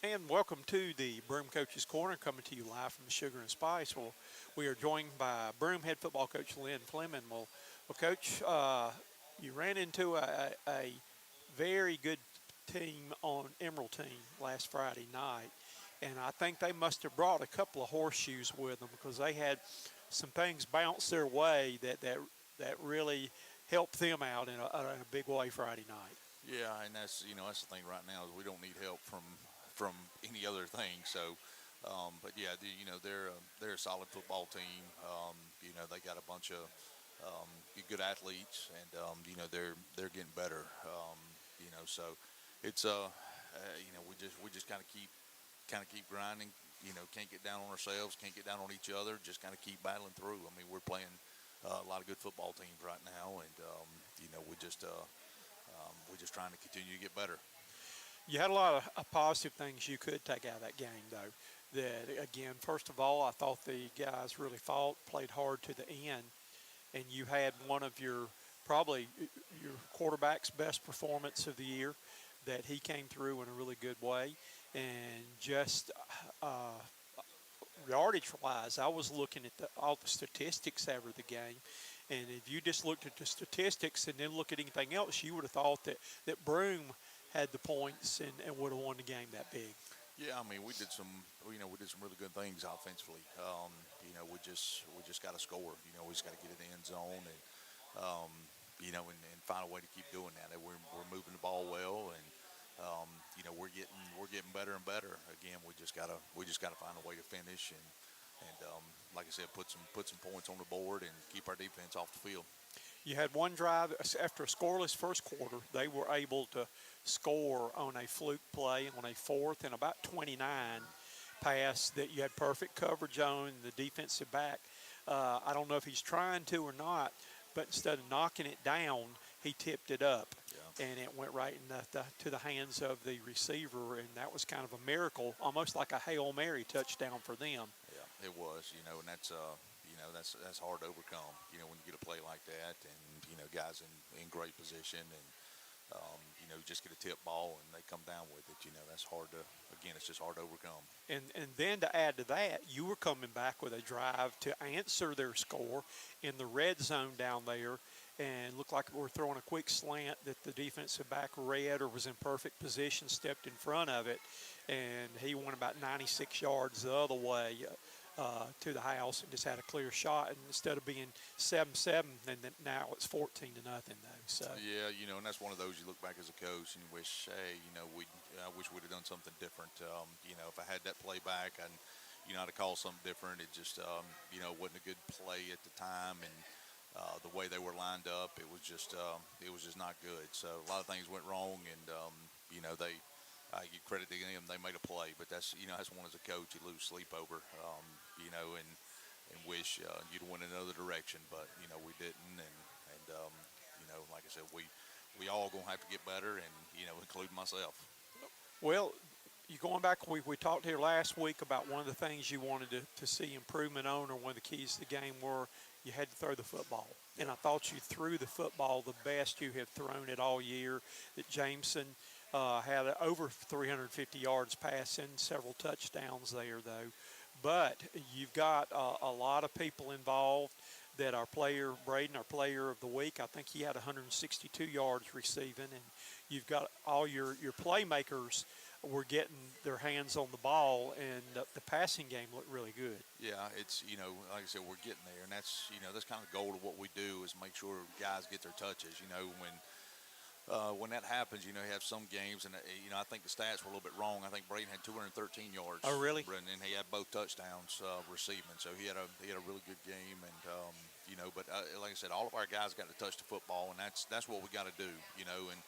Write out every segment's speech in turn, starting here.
And welcome to the Broome Coaches Corner, coming to you live from the Sugar and Spice. Well, we are joined by Broome head football coach Lynn Fleming. Coach, you ran into a very good team on Emerald team last Friday night, and I think they must have brought a couple of horseshoes with them because they had some things bounce their way that really helped them out in a big way Friday night. Yeah, and that's the thing right now is we don't need help from any other thing. So, but yeah, they're a solid football team. They got a bunch of good athletes, and they're getting better. So it's we just kind of keep grinding. Can't get down on ourselves, can't get down on each other. Just kind of keep battling through. I mean, we're playing a lot of good football teams right now, and we're just trying to continue to get better. You had a lot of positive things you could take out of that game, though. That, again, first of all, I thought the guys really fought, played hard to the end, and you had one of probably your quarterback's best performance of the year, that he came through in a really good way. And just yardage-wise, I was looking at all the statistics over the game, and if you just looked at the statistics and then look at anything else, you would have thought that Broome had the points and would have won the game that big. Yeah, I mean, we did some really good things offensively. We just got to score. We just got to get in the end zone and find a way to keep doing that. And we're moving the ball well, and we're getting better and better. Again, we just gotta find a way to finish and like I said, put some points on the board and keep our defense off the field. You had one drive after a scoreless first quarter. They were able to score on a fluke play on a fourth and about 29 pass that you had perfect coverage on the defensive back. I don't know if he's trying to or not, but instead of knocking it down, he tipped it up, Yeah. and it went right to the hands of the receiver, and that was kind of a miracle, almost like a Hail Mary touchdown for them. Yeah, it was. And that's hard to overcome. When you get a play like that, and guys in great position, and just get a tip ball and they come down with it. That's hard to. Again, it's just hard to overcome. And then to add to that, you were coming back with a drive to answer their score in the red zone down there, and looked like we were throwing a quick slant that the defensive back read or was in perfect position, stepped in front of it, and he went about 96 yards the other way to the house and just had a clear shot. And instead of being 7-7, and then now it's 14-0 though. So Yeah, and that's one of those you look back as a coach and you wish, hey, I wish we'd have done something different. If I had that play back, and I'd have called something different. It just, wasn't a good play at the time, and the way they were lined up, it was just not good. So a lot of things went wrong, and they. I give credit to them; they made a play, but that's one as a coach you lose sleep over, and wish you'd went another direction, but we didn't, like I said, we all gonna have to get better, and including myself. well, you going back, we talked here last week about one of the things you wanted to see improvement on, or one of the keys to the game were you had to throw the football. And I thought you threw the football the best you have thrown it all year. That Jameson had over 350 yards passing, several touchdowns there, though. But you've got a lot of people involved. That our player, Braden, our player of the week, I think he had 162 yards receiving. And you've got all your playmakers were getting their hands on the ball, and the passing game looked really good. Yeah, it's like I said, we're getting there, and that's kind of the goal of what we do is make sure guys get their touches. When that happens, you have some games, and I think the stats were a little bit wrong. I think Braden had 213 yards. Oh, really? And he had both touchdowns receiving, so he had a really good game. And but like I said, all of our guys got to touch the football, and that's what we got to do. And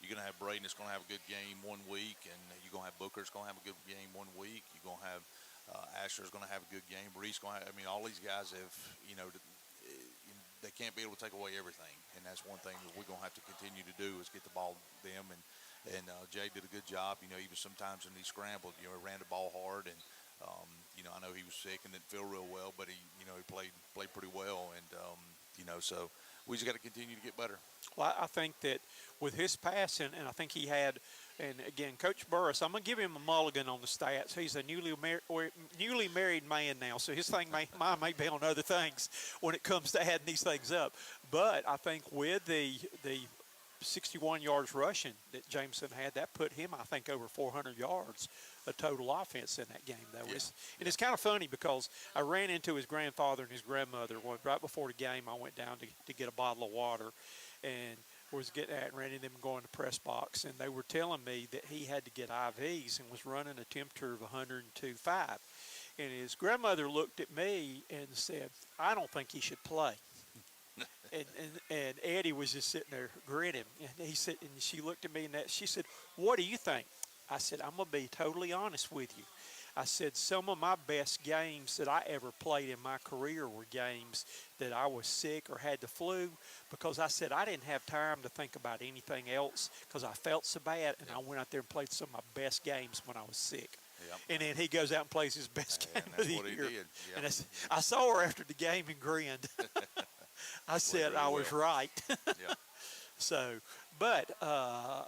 you're gonna have Braden that's gonna have a good game one week, and you're gonna have Booker that's gonna have a good game one week. You're gonna have Asher's gonna have a good game. Reese gonna have. I mean, all these guys have. They can't be able to take away everything, and that's one thing that we're gonna have to continue to do is get the ball to them. And Jay did a good job. Even sometimes when he scrambled, he ran the ball hard, and I know he was sick and didn't feel real well, but he played pretty well, and so we just got to continue to get better. Well, I think that with his passing, and I think he had And again, Coach Burris, I'm gonna give him a mulligan on the stats. He's a newly married man now, so his mine may be on other things when it comes to adding these things up. But I think with the 61 yards rushing that Jameson had, that put him, I think, over 400 yards of total offense in that game, though. Yeah. And it's kind of funny because I ran into his grandfather and his grandmother right before the game. I went down to get a bottle of water and was getting at and ran into them going to press box, and they were telling me that he had to get IVs and was running a temperature of 102.5. And his grandmother looked at me and said, I don't think he should play. And Eddie was just sitting there grinning. And he said, and she looked at me and she said, what do you think? I said, I'm going to be totally honest with you. I said, some of my best games that I ever played in my career were games that I was sick or had the flu, because I said I didn't have time to think about anything else because I felt so bad, and I went out there and played some of my best games when I was sick. Yep. And then he goes out and plays his best game of the year. He did. Yep. And I saw her after the game and grinned. I said really I was right. Yep. So, but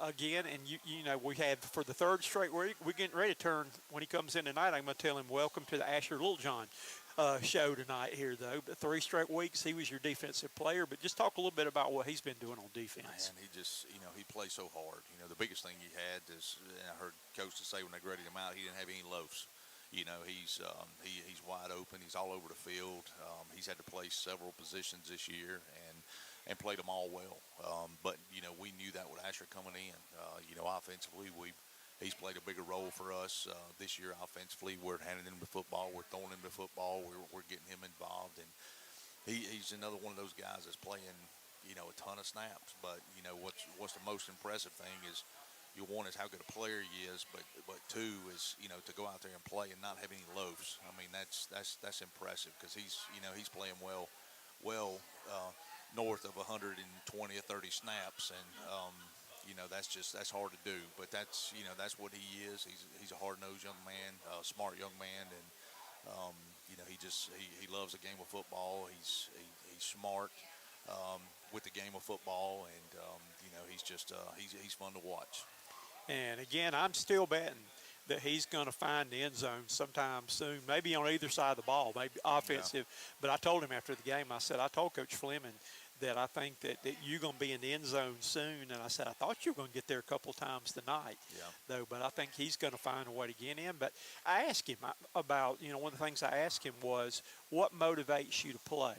again, and you know, we have for the third straight week, we're getting ready to turn. When he comes in tonight, I'm going to tell him, welcome to the Asher Littlejohn show tonight here, though. But 3 straight weeks, he was your defensive player. But just talk a little bit about what he's been doing on defense. Man, he just, you know, he plays so hard. You know, the biggest thing he had is, and I heard coaches say when they graded him out, he didn't have any loafs. You know, he's wide open. He's all over the field. He's had to play several positions this year and played them all well. But, you know, we knew that with Asher coming in. You know, offensively, he's played a bigger role for us this year offensively. We're handing him the football. We're throwing him the football. We're getting him involved. And he's another one of those guys that's playing, you know, a ton of snaps. But, you know, what's the most impressive thing is, one is how good a player he is, but 2 is, you know, to go out there and play and not have any loafs. I mean, that's impressive because he's playing well north of 120 or 30 snaps, and you know, that's hard to do. But that's what he is. He's a hard-nosed young man, smart young man, and you know, he loves the game of football. He's smart with the game of football, and you know, he's fun to watch. And again, I'm still betting that he's going to find the end zone sometime soon, maybe on either side of the ball, maybe offensive. Yeah. But I told him after the game, I told Coach Fleming that I think that you're going to be in the end zone soon. And I said, I thought you were going to get there a couple of times tonight, though. But I think he's going to find a way to get in. But I asked him about, you know, one of the things I asked him was, what motivates you to play?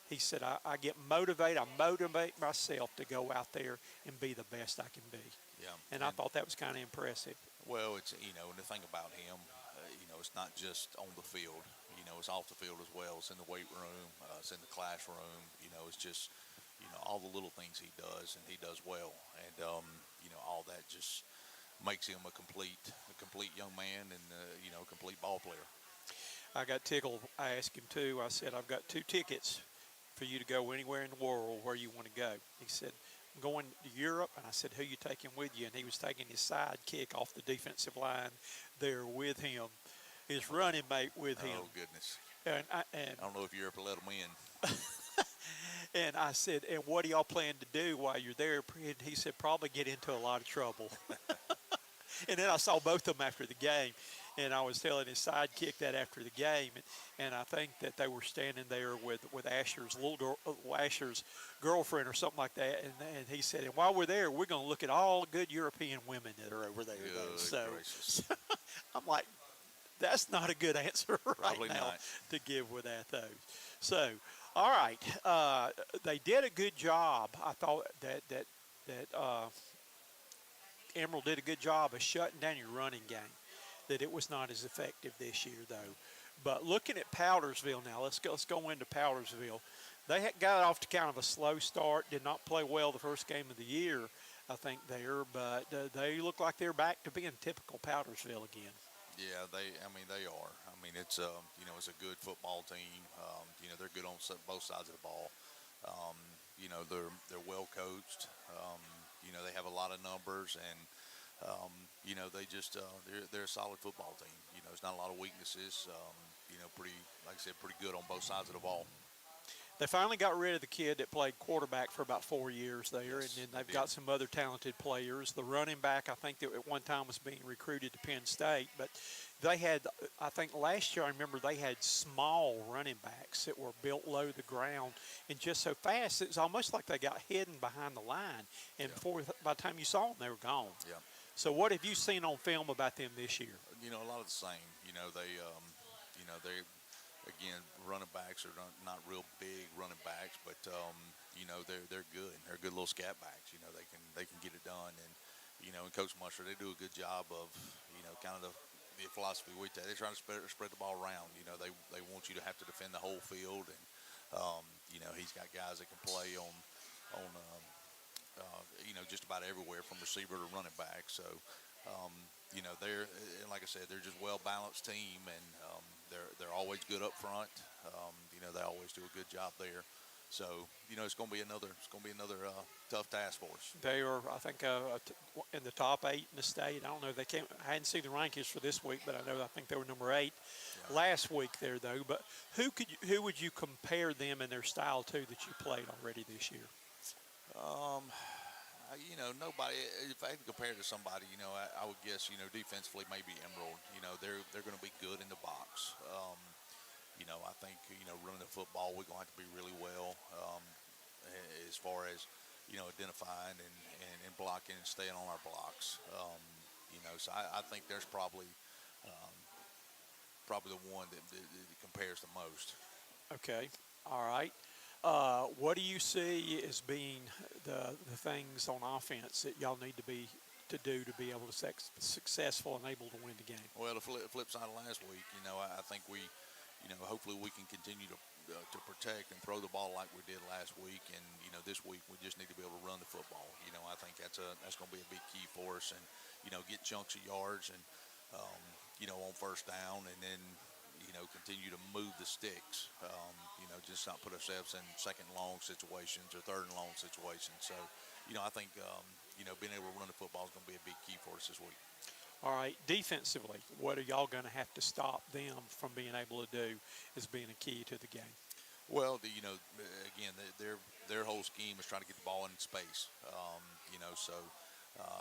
He said, I get motivated. I motivate myself to go out there and be the best I can be. Yeah. And I thought that was kind of impressive. Well, it's, you know, and the thing about him, you know, it's not just on the field. You know, it's off the field as well. It's in the weight room. It's in the classroom. You know, it's just, you know, all the little things he does, and he does well. And, you know, all that just makes him a complete young man and, you know, a complete ball player. I got tickled. I asked him, too. I said, I've got 2 tickets for you to go anywhere in the world where you want to go. He said, I'm going to Europe. And I said, who you taking with you? And he was taking his sidekick off the defensive line there with him, his running mate with him. Oh, goodness. And I don't know if Europe will let him in. And I said, and what do y'all plan to do while you're there? And he said, probably get into a lot of trouble. And then I saw both of them after the game. And I was telling his sidekick that after the game, and I think that they were standing there with Asher's Asher's girlfriend or something like that, and he said, and while we're there, we're going to look at all the good European women that are over there. So I'm like, that's not a good answer Probably now not. to give with that, though. So, all right, they did a good job. I thought that Emerald did a good job of shutting down your running game. That it was not as effective this year, though. But looking at Powdersville now, let's go into Powdersville. They got off to kind of a slow start, did not play well the first game of the year, I think, there. But they look like they're back to being typical Powdersville again. Yeah, they are. I mean, it's you know, it's a good football team. You know, they're good on both sides of the ball. You know, they're well coached. You know, they have a lot of numbers, and you know, they just they're a solid football team. You know, there's not a lot of weaknesses. You know, pretty, like I said, pretty good on both sides of the ball. They finally got rid of the kid that played quarterback for about 4 years there, and Yes, then they they've did. got some other talented players. The running back, I think, that at one time was being recruited to Penn State, but they had, I think last year, I remember they had small running backs that were built low to the ground and just so fast, it was almost like they got hidden behind the line, and Yeah. by the time you saw them, they were gone. Yeah. So what have you seen on film about them this year? A lot of the same. They again, running backs are not real big running backs, but they're good. They're good little scat backs. They can get it done, and and Coach Musher, they do a good job of kind of the philosophy we take. They try to spread the ball around. They want you to have to defend the whole field, and he's got guys that can play on just about everywhere from receiver to running back. So, they're and like I said, they're just well balanced team, and they're always good up front. They always do a good job there. So, it's going to be another tough task for us. They are, I think, in the top 8 in the state. I don't know. I hadn't seen the rankings for this week, but I think they were number 8 last week there, though. But who would you compare them in their style to that you played already this year? Nobody. If I had to compare it to somebody, I would guess, defensively maybe Emerald. They're going to be good in the box. I think, running the football, we're going to have to be really well as far as, identifying and blocking and staying on our blocks. So I think there's probably the one that compares the most. Okay. All right. What do you see as being the things on offense that y'all need to do to be able to successful and able to win the game? Well, the flip side of last week, I think hopefully we can continue to protect and throw the ball like we did last week, and this week we just need to be able to run the football. I think that's going to be a big key for us, and get chunks of yards and on first down, and then continue to move the sticks. Just not put ourselves in second and long situations or third and long situations. So, I think being able to run the football is going to be a big key for us this week. All right, defensively, what are y'all going to have to stop them from being able to do as being a key to the game? Well, again, their whole scheme is trying to get the ball in space. So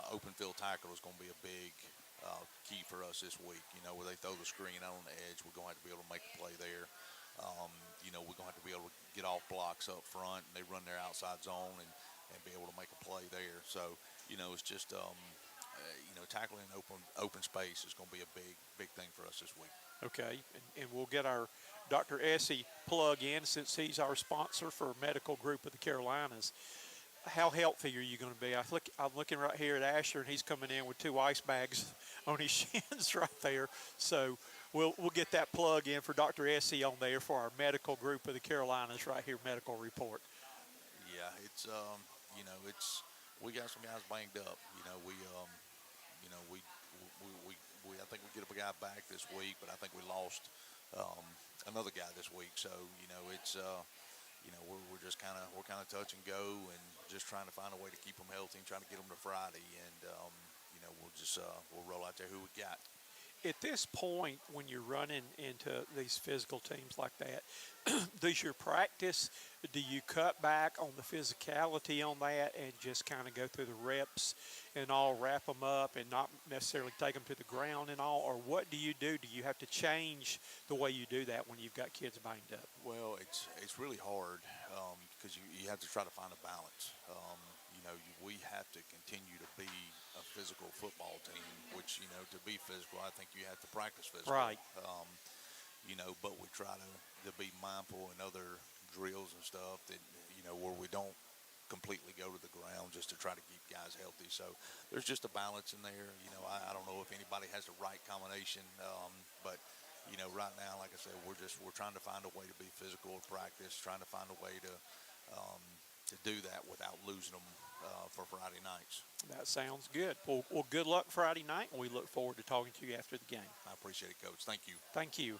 open field tackle is going to be a big key for us this week. Where they throw the screen out on the edge, we're going to have to be able to make a play there. We're going to have to be able to get off blocks up front, and they run their outside zone and be able to make a play there. So, it's just tackling open space is going to be a big thing for us this week. Okay, and we'll get our Dr. Essie plug in since he's our sponsor for Medical Group of the Carolinas. How healthy are you going to be? I'm looking right here at Asher, and he's coming in with 2 ice bags on his shins right there. So we'll get that plug in for Dr. Essie on there for our Medical Group of the Carolinas right here, Medical Report. Yeah, it's we got some guys banged up. I think we get a guy back this week, but I think we lost another guy this week. So it's we're just kind of touch and go, and just trying to find a way to keep them healthy and trying to get them to Friday, and we'll roll out there who we got. At this point, when you're running into these physical teams like that, does your practice, do you cut back on the physicality on that and just kind of go through the reps and all, wrap them up and not necessarily take them to the ground and all? Or what do you do? Do you have to change the way you do that when you've got kids banged up? Well, it's really hard because you have to try to find a balance. We have to continue to be a physical football team, which, to be physical, I think you have to practice physical. Right. But we try to be mindful in other drills and stuff that, where we don't completely go to the ground just to try to keep guys healthy. So there's just a balance in there. I don't know if anybody has the right combination, but right now, like I said, we're trying to find a way to be physical at practice, trying to find a way to do that without losing them for Friday nights. That sounds good. Well, good luck Friday night, and we look forward to talking to you after the game. I appreciate it, Coach. Thank you. Thank you.